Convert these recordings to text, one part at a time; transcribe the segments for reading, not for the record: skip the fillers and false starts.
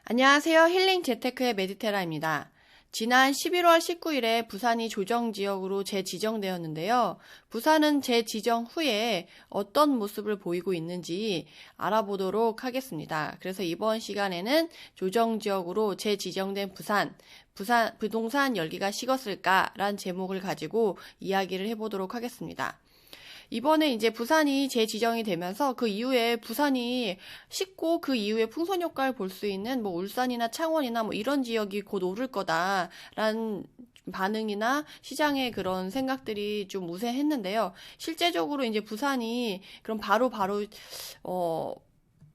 안녕하세요. 힐링 재테크의 메디테라입니다. 지난 11월 19일에 부산이 조정지역으로 재지정되었는데요. 부산은 재지정 후에 어떤 모습을 보이고 있는지 알아보도록 하겠습니다. 그래서 이번 시간에는 조정지역으로 재지정된 부산 부동산 열기가 식었을까라는 제목을 가지고 이야기를 해보도록 하겠습니다. 이번에 이제 부산이 재지정이 되면서 그 이후에 부산이 식고 그 이후에 풍선 효과를 볼 수 있는 뭐 울산이나 창원이나 뭐 이런 지역이 곧 오를 거다라는 반응이나 시장의 그런 생각들이 좀 우세했는데요. 실제적으로 이제 부산이 그럼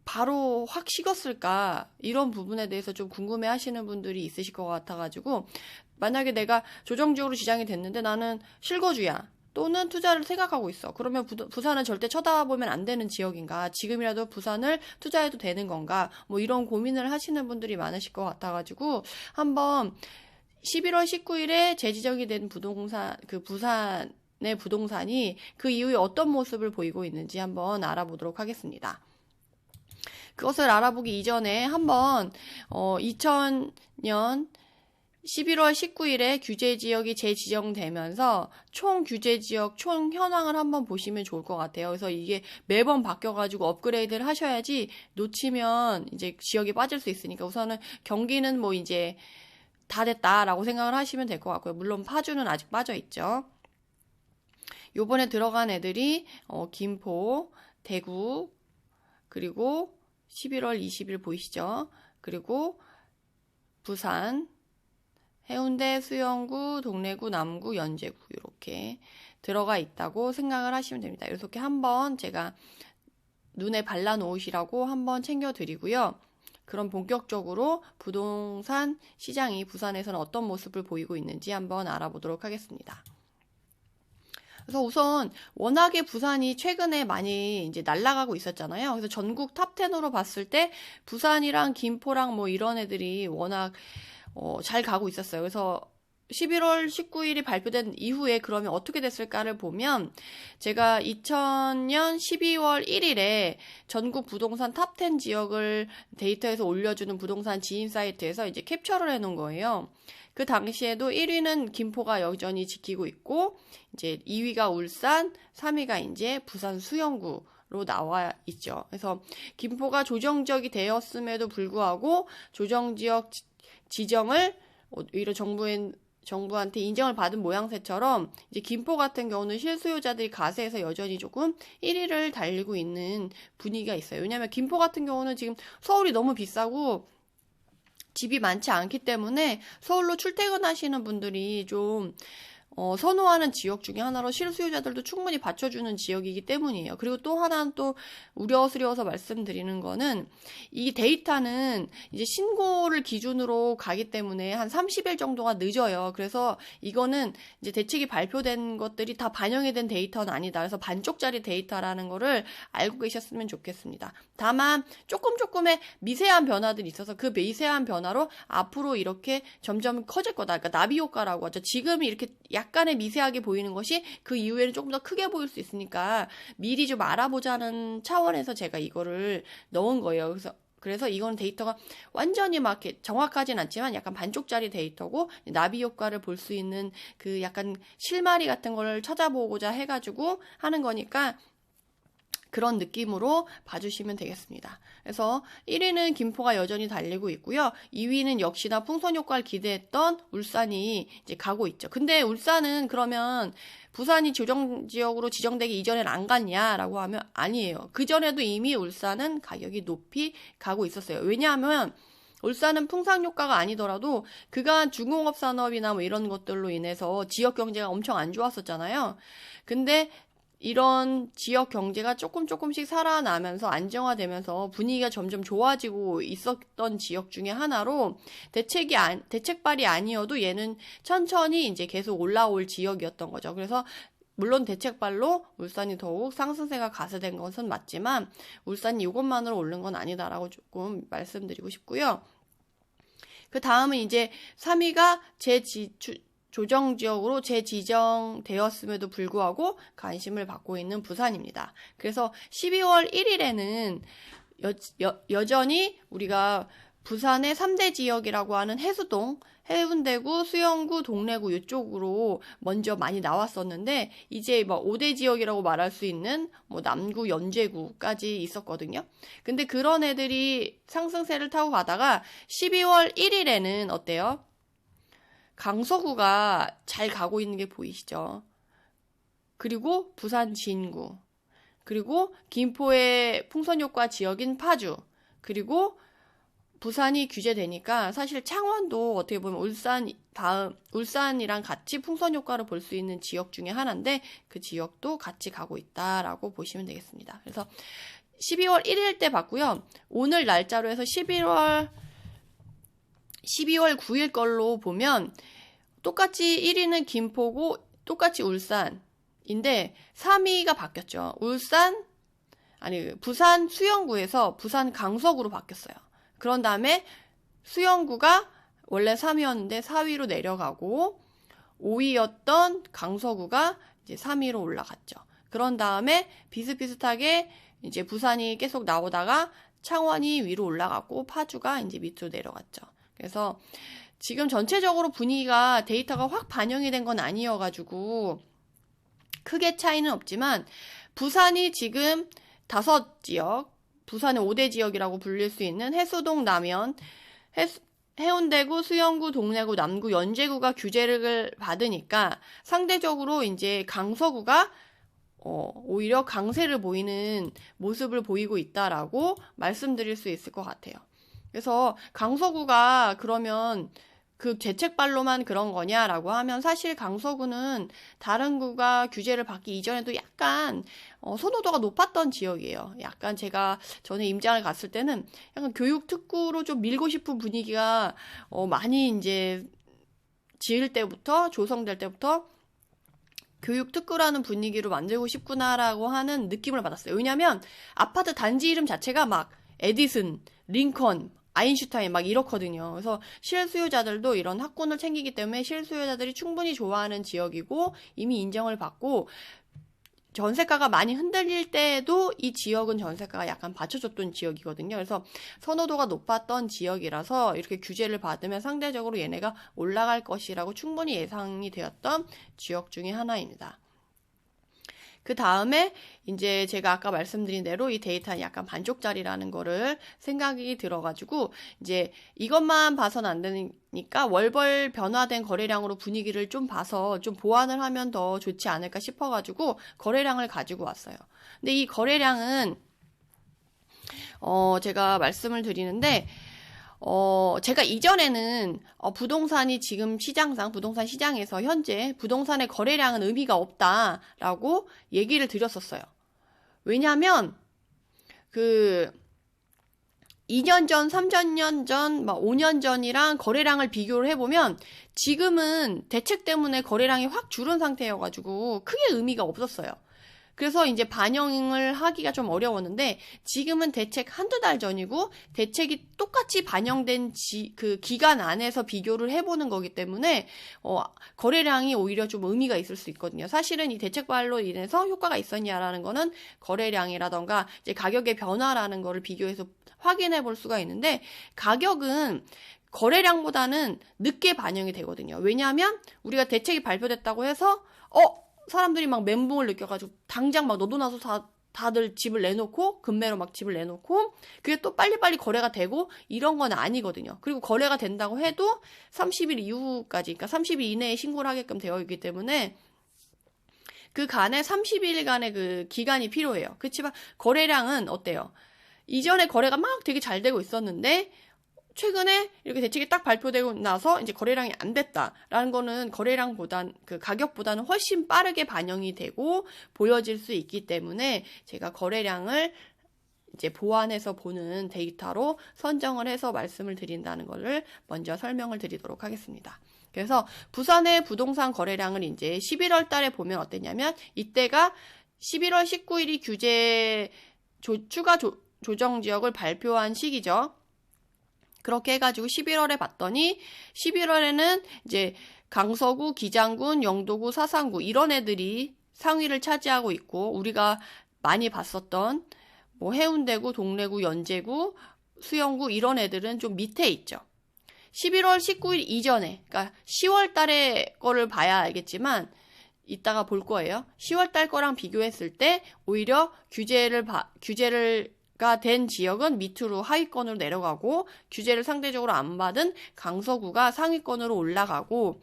바로 확 식었을까? 이런 부분에 대해서 좀 궁금해 하시는 분들이 있으실 것 같아가지고, 만약에 내가 조정지역으로 지정이 됐는데 나는 실거주야. 또는 투자를 생각하고 있어. 그러면 부산은 절대 쳐다보면 안 되는 지역인가? 지금이라도 부산을 투자해도 되는 건가? 뭐 이런 고민을 하시는 분들이 많으실 것 같아가지고, 한번 11월 19일에 재지정이 된 부산의 부동산이 그 이후에 어떤 모습을 보이고 있는지 한번 알아보도록 하겠습니다. 그것을 알아보기 이전에 한번 2000년 11월 19일에 규제지역이 재지정되면서 총 규제지역, 총 현황을 한번 보시면 좋을 것 같아요. 그래서 이게 매번 바뀌어가지고 업그레이드를 하셔야지 놓치면 이제 지역이 빠질 수 있으니까 우선은 경기는 뭐 이제 다 됐다라고 생각을 하시면 될 것 같고요. 물론 파주는 아직 빠져 있죠. 요번에 들어간 애들이 김포, 대구, 그리고 11월 20일 보이시죠? 그리고 부산, 해운대, 수영구, 동래구, 남구, 연제구 이렇게 들어가 있다고 생각을 하시면 됩니다. 이렇게 한번 제가 눈에 발라 놓으시라고 한번 챙겨드리고요. 그럼 본격적으로 부동산 시장이 부산에서는 어떤 모습을 보이고 있는지 한번 알아보도록 하겠습니다. 그래서 우선 워낙에 부산이 최근에 많이 이제 날아가고 있었잖아요. 그래서 전국 탑10으로 봤을 때 부산이랑 김포랑 뭐 이런 애들이 워낙 잘 가고 있었어요. 그래서 11월 19일이 발표된 이후에 그러면 어떻게 됐을까를 보면 제가 2000년 12월 1일에 전국 부동산 탑10 지역을 데이터에서 올려주는 부동산 지인 사이트에서 이제 캡처를 해놓은 거예요. 그 당시에도 1위는 김포가 여전히 지키고 있고 이제 2위가 울산, 3위가 이제 부산 수영구로 나와 있죠. 그래서 김포가 조정지역이 되었음에도 불구하고 조정지역 지정을 오히려 정부한테 인정을 받은 모양새처럼 이제 김포 같은 경우는 실수요자들이 가세해서 여전히 조금 1위를 달리고 있는 분위기가 있어요. 왜냐하면 김포 같은 경우는 지금 서울이 너무 비싸고 집이 많지 않기 때문에 서울로 출퇴근하시는 분들이 좀 선호하는 지역 중에 하나로 실수요자들도 충분히 받쳐주는 지역이기 때문이에요. 그리고 또 하나는 또 우려스러워서 말씀드리는 거는 이 데이터는 이제 신고를 기준으로 가기 때문에 한 30일 정도가 늦어요. 그래서 이거는 이제 대책이 발표된 것들이 다 반영이 된 데이터는 아니다. 그래서 반쪽짜리 데이터라는 거를 알고 계셨으면 좋겠습니다. 다만 조금의 미세한 변화들이 있어서 그 미세한 변화로 앞으로 이렇게 점점 커질 거다. 그러니까 나비 효과라고 하죠. 지금 이렇게 약간의 미세하게 보이는 것이 그 이후에는 조금 더 크게 보일 수 있으니까 미리 좀 알아보자는 차원에서 제가 이거를 넣은 거예요. 그래서 이건 데이터가 완전히 막 이렇게 정확하진 않지만 약간 반쪽짜리 데이터고 나비 효과를 볼 수 있는 그 약간 실마리 같은 걸 찾아보고자 해가지고 하는 거니까 그런 느낌으로 봐주시면 되겠습니다. 그래서 1위는 김포가 여전히 달리고 있고요. 2위는 역시나 풍선 효과를 기대했던 울산이 이제 가고 있죠. 근데 울산은 그러면 부산이 조정지역으로 지정되기 이전엔 안 갔냐라고 하면 아니에요. 그전에도 이미 울산은 가격이 높이 가고 있었어요. 왜냐하면 울산은 풍상 효과가 아니더라도 그간 중공업 산업이나 뭐 이런 것들로 인해서 지역 경제가 엄청 안 좋았었잖아요. 근데 이런 지역 경제가 조금씩 살아나면서 안정화되면서 분위기가 점점 좋아지고 있었던 지역 중에 하나로 대책발이 아니어도 얘는 천천히 이제 계속 올라올 지역이었던 거죠. 그래서 물론 대책발로 울산이 더욱 상승세가 가세된 것은 맞지만 울산이 이것만으로 오른 건 아니다라고 조금 말씀드리고 싶고요. 그 다음은 이제 3위가 조정지역으로 재지정되었음에도 불구하고 관심을 받고 있는 부산입니다. 그래서 12월 1일에는 여전히 우리가 부산의 3대 지역이라고 하는 해수동, 해운대구, 수영구, 동래구 이쪽으로 먼저 많이 나왔었는데 이제 뭐 5대 지역이라고 말할 수 있는 뭐 남구, 연제구까지 있었거든요. 근데 그런 애들이 상승세를 타고 가다가 12월 1일에는 어때요? 강서구가 잘 가고 있는 게 보이시죠? 그리고 부산 진구, 그리고 김포의 풍선효과 지역인 파주, 그리고 부산이 규제되니까 사실 창원도 어떻게 보면 울산이랑 같이 풍선 효과를 볼 수 있는 지역 중에 하나인데 그 지역도 같이 가고 있다라고 보시면 되겠습니다. 그래서 12월 1일 때 봤고요. 오늘 날짜로 해서 12월 9일 걸로 보면 똑같이 1위는 김포고 똑같이 울산인데 3위가 바뀌었죠. 부산 수영구에서 부산 강서구로 바뀌었어요. 그런 다음에 수영구가 원래 3위였는데 4위로 내려가고 5위였던 강서구가 이제 3위로 올라갔죠. 그런 다음에 비슷비슷하게 이제 부산이 계속 나오다가 창원이 위로 올라갔고 파주가 이제 밑으로 내려갔죠. 그래서 지금 전체적으로 분위기가 데이터가 확 반영이 된 건 아니어가지고 크게 차이는 없지만 부산이 지금 5지역, 부산의 5대 지역이라고 불릴 수 있는 해수동, 남연, 해운대구, 수영구, 동래구, 남구, 연제구가 규제를 받으니까 상대적으로 이제 강서구가 오히려 강세를 보이는 모습을 보이고 있다라고 말씀드릴 수 있을 것 같아요. 그래서 강서구가 그러면 그 죄책발로만 그런 거냐라고 하면 사실 강서구는 다른 구가 규제를 받기 이전에도 약간 선호도가 높았던 지역이에요. 약간 제가 전에 임장을 갔을 때는 약간 교육 특구로 좀 밀고 싶은 분위기가 많이 이제 지을 때부터 조성될 때부터 교육 특구라는 분위기로 만들고 싶구나라고 하는 느낌을 받았어요. 왜냐하면 아파트 단지 이름 자체가 막 에디슨, 링컨, 아인슈타인 막 이렇거든요. 그래서 실수요자들도 이런 학군을 챙기기 때문에 실수요자들이 충분히 좋아하는 지역이고 이미 인정을 받고 전세가가 많이 흔들릴 때에도 이 지역은 전세가가 약간 받쳐줬던 지역이거든요. 그래서 선호도가 높았던 지역이라서 이렇게 규제를 받으면 상대적으로 얘네가 올라갈 것이라고 충분히 예상이 되었던 지역 중에 하나입니다. 그 다음에 이제 제가 아까 말씀드린 대로 이 데이터는 약간 반쪽짜리라는 거를 생각이 들어가지고 이제 이것만 봐서는 안 되니까 월별 변화된 거래량으로 분위기를 좀 봐서 좀 보완을 하면 더 좋지 않을까 싶어가지고 거래량을 가지고 왔어요. 근데 이 거래량은 제가 말씀을 드리는데 제가 이전에는 부동산이 지금 부동산 시장에서 현재 부동산의 거래량은 의미가 없다라고 얘기를 드렸었어요. 왜냐하면 2년 전, 3년 전, 5년 전이랑 거래량을 비교를 해보면 지금은 대책 때문에 거래량이 확 줄은 상태여가지고 크게 의미가 없었어요. 그래서 이제 반영을 하기가 좀 어려웠는데 지금은 대책 한두 달 전이고 대책이 똑같이 반영된 그 기간 안에서 비교를 해보는 거기 때문에 거래량이 오히려 좀 의미가 있을 수 있거든요. 사실은 이 대책발로 인해서 효과가 있었냐라는 거는 거래량이라던가 이제 가격의 변화라는 거를 비교해서 확인해 볼 수가 있는데 가격은 거래량보다는 늦게 반영이 되거든요. 왜냐하면 우리가 대책이 발표됐다고 해서 사람들이 막 멘붕을 느껴가지고 당장 막 너도나서 다들 집을 내놓고 금매로 막 집을 내놓고 그게 또 빨리빨리 거래가 되고 이런 건 아니거든요. 그리고 거래가 된다고 해도 30일 이후까지 그러니까 30일 이내에 신고를 하게끔 되어 있기 때문에 그 간에 30일간의 그 기간이 필요해요. 그렇지만 거래량은 어때요? 이전에 거래가 막 되게 잘 되고 있었는데 최근에 이렇게 대책이 딱 발표되고 나서 이제 거래량이 안 됐다라는 거는 그 가격보다는 훨씬 빠르게 반영이 되고 보여질 수 있기 때문에 제가 거래량을 이제 보완해서 보는 데이터로 선정을 해서 말씀을 드린다는 것을 먼저 설명을 드리도록 하겠습니다. 그래서 부산의 부동산 거래량을 이제 11월 달에 보면 어땠냐면 이때가 11월 19일이 규제 추가 조정 지역을 발표한 시기죠. 그렇게 해가지고 11월에 봤더니 11월에는 이제 강서구, 기장군, 영도구, 사상구 이런 애들이 상위를 차지하고 있고 우리가 많이 봤었던 뭐 해운대구, 동래구, 연제구, 수영구 이런 애들은 좀 밑에 있죠. 11월 19일 이전에, 그러니까 10월 달에 거를 봐야 알겠지만 이따가 볼 거예요. 10월 달 거랑 비교했을 때 오히려 규제가 된 지역은 밑으로 하위권으로 내려가고 규제를 상대적으로 안 받은 강서구가 상위권으로 올라가고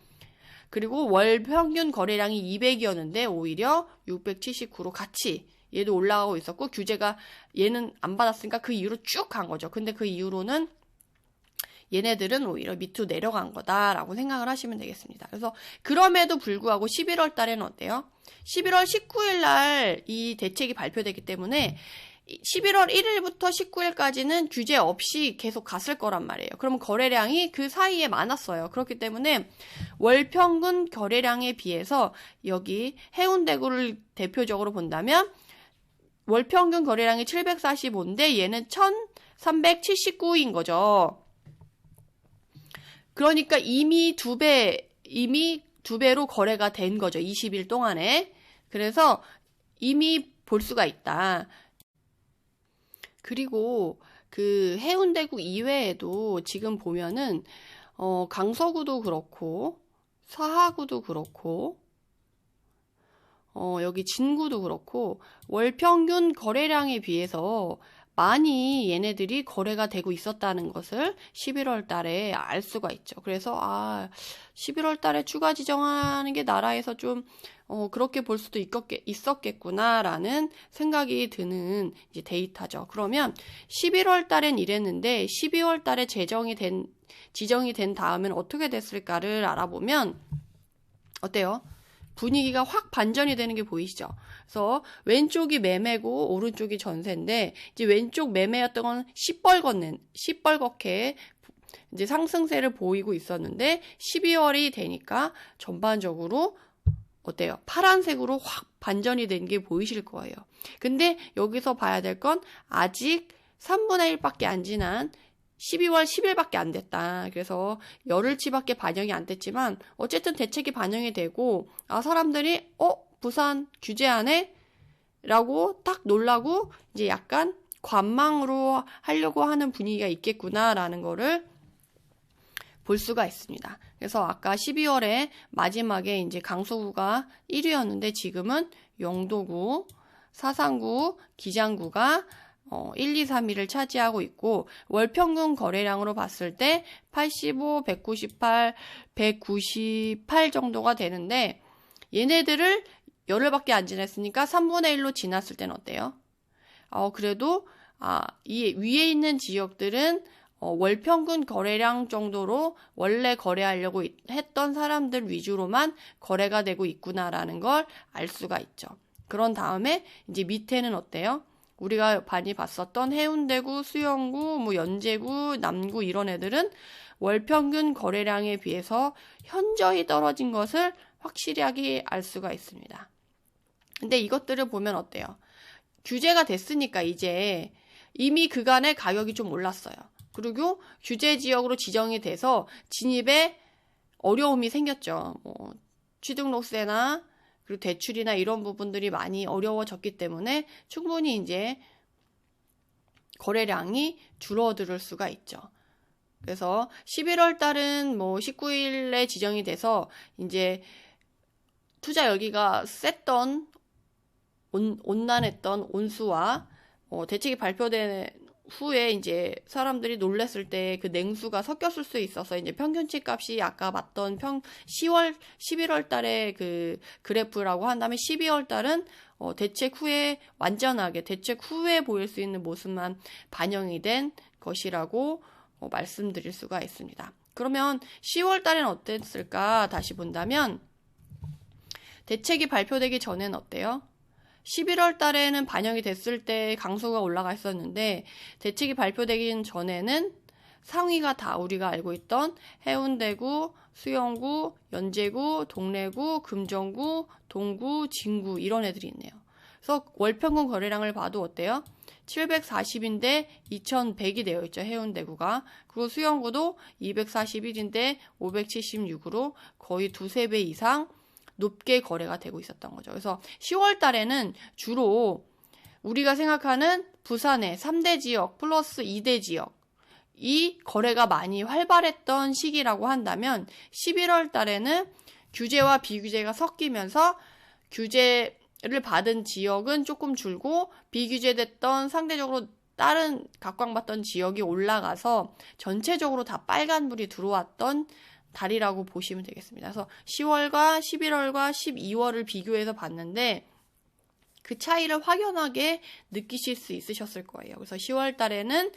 그리고 월 평균 거래량이 200이었는데 오히려 679로 같이 얘도 올라가고 있었고 규제가 얘는 안 받았으니까 그 이후로 쭉 간 거죠. 근데 그 이후로는 얘네들은 오히려 밑으로 내려간 거다라고 생각을 하시면 되겠습니다. 그래서 그럼에도 불구하고 11월 달에는 어때요? 11월 19일 날 이 대책이 발표되기 때문에 11월 1일부터 19일까지는 규제 없이 계속 갔을 거란 말이에요. 그러면 거래량이 그 사이에 많았어요. 그렇기 때문에 월 평균 거래량에 비해서 여기 해운대구를 대표적으로 본다면 월 평균 거래량이 745인데 얘는 1379인 거죠. 그러니까 이미 두 배로 거래가 된 거죠. 20일 동안에. 그래서 이미 볼 수가 있다. 그리고 그 해운대구 이외에도 지금 보면은 강서구도 그렇고 사하구도 그렇고 여기 진구도 그렇고 월 평균 거래량에 비해서 많이 얘네들이 거래가 되고 있었다는 것을 11월 달에 알 수가 있죠. 그래서 11월 달에 추가 지정하는 게 나라에서 좀 그렇게 볼 수도 있었겠구나라는 생각이 드는 이제 데이터죠. 그러면 11월 달엔 이랬는데 12월 달에 지정이 된 다음엔 어떻게 됐을까를 알아보면 어때요? 분위기가 확 반전이 되는 게 보이시죠? 그래서 왼쪽이 매매고 오른쪽이 전세인데 이제 왼쪽 매매였던 건 시뻘겋게 이제 상승세를 보이고 있었는데 12월이 되니까 전반적으로 어때요? 파란색으로 확 반전이 된 게 보이실 거예요. 근데 여기서 봐야 될 건 아직 3분의 1밖에 안 지난 12월 10일밖에 안 됐다. 그래서 열흘치밖에 반영이 안 됐지만 어쨌든 대책이 반영이 되고 사람들이 부산 규제하네? 라고 딱 놀라고 이제 약간 관망으로 하려고 하는 분위기가 있겠구나라는 거를 볼 수가 있습니다. 그래서 아까 12월에 마지막에 이제 강서구가 1위였는데 지금은 영도구, 사상구, 기장구가 1, 2, 3위를 차지하고 있고 월 평균 거래량으로 봤을 때 85, 198, 198 정도가 되는데 얘네들을 열흘밖에 안 지났으니까 3분의 1로 지났을 때는 어때요? 그래도 이 위에 있는 지역들은 월 평균 거래량 정도로 원래 거래하려고 했던 사람들 위주로만 거래가 되고 있구나라는 걸 알 수가 있죠. 그런 다음에 이제 밑에는 어때요? 우리가 많이 봤었던 해운대구, 수영구, 연제구, 남구 이런 애들은 월 평균 거래량에 비해서 현저히 떨어진 것을 확실하게 알 수가 있습니다. 근데 이것들을 보면 어때요? 규제가 됐으니까 이제 이미 그간의 가격이 좀 올랐어요. 그리고 규제 지역으로 지정이 돼서 진입에 어려움이 생겼죠. 취등록세나 그리고 대출이나 이런 부분들이 많이 어려워졌기 때문에 충분히 이제 거래량이 줄어들 수가 있죠. 그래서 11월 달은 19일에 지정이 돼서 이제 투자 열기가 셌던 온난했던 온수와 대책이 발표된 후에 이제 사람들이 놀랬을 때 그 냉수가 섞였을 수 있어서 이제 평균치 값이 아까 봤던 11월 달에 그 그래프라고 한다면 12월 달은 대책 후에 완전하게 대책 후에 보일 수 있는 모습만 반영이 된 것이라고 말씀드릴 수가 있습니다. 그러면 10월 달에는 어땠을까 다시 본다면 대책이 발표되기 전에는 어때요? 11월 달에는 반영이 됐을 때 강수가 올라가 있었는데 대책이 발표되기 전에는 상위가 다 우리가 알고 있던 해운대구, 수영구, 연제구, 동래구, 금정구, 동구, 진구 이런 애들이 있네요. 그래서 월평균 거래량을 봐도 어때요? 740인데 2100이 되어 있죠. 해운대구가. 그리고 수영구도 241인데 576으로 거의 두세 배 이상 높게 거래가 되고 있었던 거죠. 그래서 10월 달에는 주로 우리가 생각하는 부산의 3대 지역 플러스 2대 지역 이 거래가 많이 활발했던 시기라고 한다면 11월 달에는 규제와 비규제가 섞이면서 규제를 받은 지역은 조금 줄고 비규제됐던 상대적으로 다른 각광받던 지역이 올라가서 전체적으로 다 빨간불이 들어왔던 달이라고 보시면 되겠습니다. 그래서 10월과 11월과 12월을 비교해서 봤는데 그 차이를 확연하게 느끼실 수 있으셨을 거예요. 그래서 10월 달에는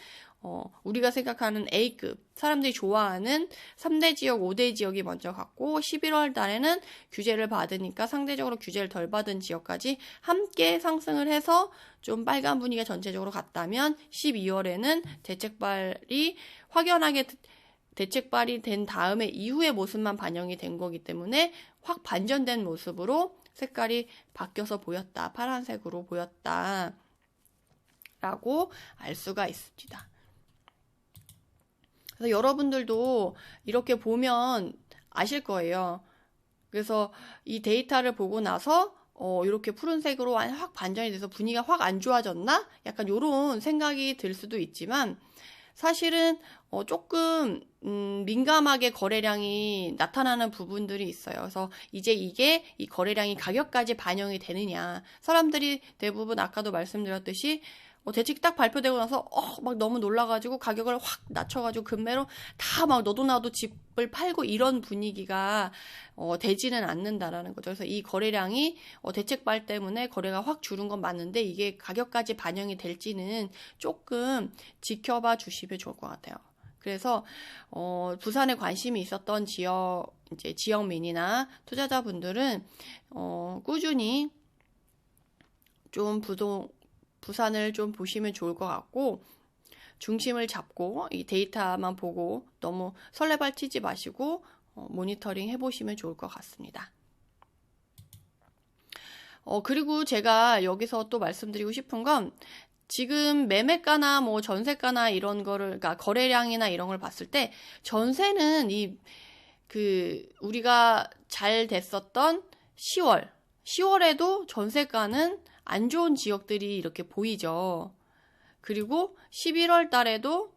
우리가 생각하는 A급, 사람들이 좋아하는 3대 지역, 5대 지역이 먼저 갔고 11월 달에는 규제를 받으니까 상대적으로 규제를 덜 받은 지역까지 함께 상승을 해서 좀 빨간 분위기가 전체적으로 갔다면 12월에는 대책발이 확연하게 대책발이 된 다음에 이후의 모습만 반영이 된 거기 때문에 확 반전된 모습으로 색깔이 바뀌어서 보였다. 파란색으로 보였다. 라고 알 수가 있습니다. 그래서 여러분들도 이렇게 보면 아실 거예요. 그래서 이 데이터를 보고 나서 이렇게 푸른색으로 확 반전이 돼서 분위기가 확 안 좋아졌나? 약간 이런 생각이 들 수도 있지만 사실은 조금 민감하게 거래량이 나타나는 부분들이 있어요. 그래서 이제 이게 이 거래량이 가격까지 반영이 되느냐. 사람들이 대부분 아까도 말씀드렸듯이 대책 딱 발표되고 나서 막 너무 놀라가지고 가격을 확 낮춰가지고 급매로 다 막 너도 나도 집을 팔고 이런 분위기가 되지는 않는다라는 거죠. 그래서 이 거래량이 대책발 때문에 거래가 확 줄은 건 맞는데 이게 가격까지 반영이 될지는 조금 지켜봐 주시면 좋을 것 같아요. 그래서 부산에 관심이 있었던 지역민이나 투자자분들은 꾸준히 좀 부산을 좀 보시면 좋을 것 같고 중심을 잡고 이 데이터만 보고 너무 설레발 치지 마시고 모니터링 해보시면 좋을 것 같습니다. 그리고 제가 여기서 또 말씀드리고 싶은 건 지금 매매가나 뭐 전세가나 이런 거를 그러니까 거래량이나 이런 걸 봤을 때 전세는 우리가 잘 됐었던 10월에도 전세가는 안 좋은 지역들이 이렇게 보이죠. 그리고 11월 달에도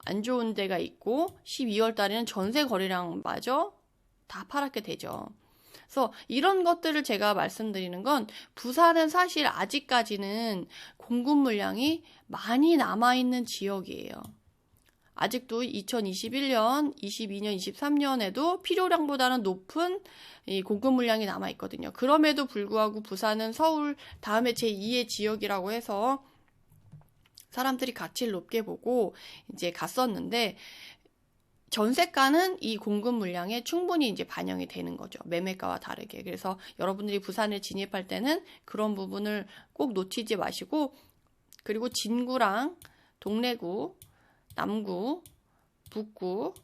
안 좋은 데가 있고 12월 달에는 전세 거래량마저 다 파랗게 되죠. 그래서 이런 것들을 제가 말씀드리는 건 부산은 사실 아직까지는 공급 물량이 많이 남아있는 지역이에요. 아직도 2021년, 22년, 23년에도 필요량보다는 높은 이 공급 물량이 남아있거든요. 그럼에도 불구하고 부산은 서울 다음에 제2의 지역이라고 해서 사람들이 가치를 높게 보고 이제 갔었는데 전세가는 이 공급 물량에 충분히 이제 반영이 되는 거죠. 매매가와 다르게. 그래서 여러분들이 부산에 진입할 때는 그런 부분을 꼭 놓치지 마시고 그리고 진구랑 동래구, 남구, 북구,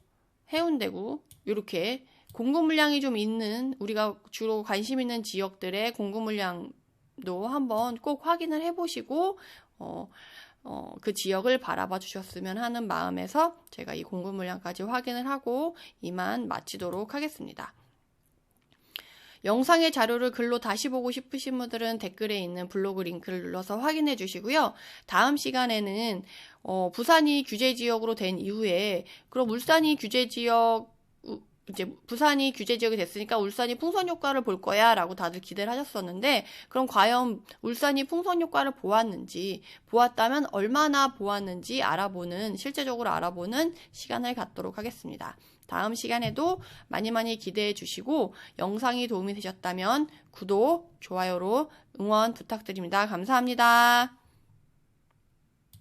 해운대구 이렇게 공급 물량이 좀 있는 우리가 주로 관심 있는 지역들의 공급 물량도 한번 꼭 확인을 해보시고 그 지역을 바라봐 주셨으면 하는 마음에서 제가 이 공급 물량까지 확인을 하고 이만 마치도록 하겠습니다. 영상의 자료를 글로 다시 보고 싶으신 분들은 댓글에 있는 블로그 링크를 눌러서 확인해 주시고요. 다음 시간에는 부산이 규제지역으로 된 이후에 그럼 울산이 규제지역 이제 부산이 규제지역이 됐으니까 울산이 풍선효과를 볼 거야 라고 다들 기대를 하셨었는데 그럼 과연 울산이 풍선효과를 보았다면 얼마나 보았는지 실제적으로 알아보는 시간을 갖도록 하겠습니다. 다음 시간에도 많이 기대해 주시고 영상이 도움이 되셨다면 구독, 좋아요로 응원 부탁드립니다. 감사합니다.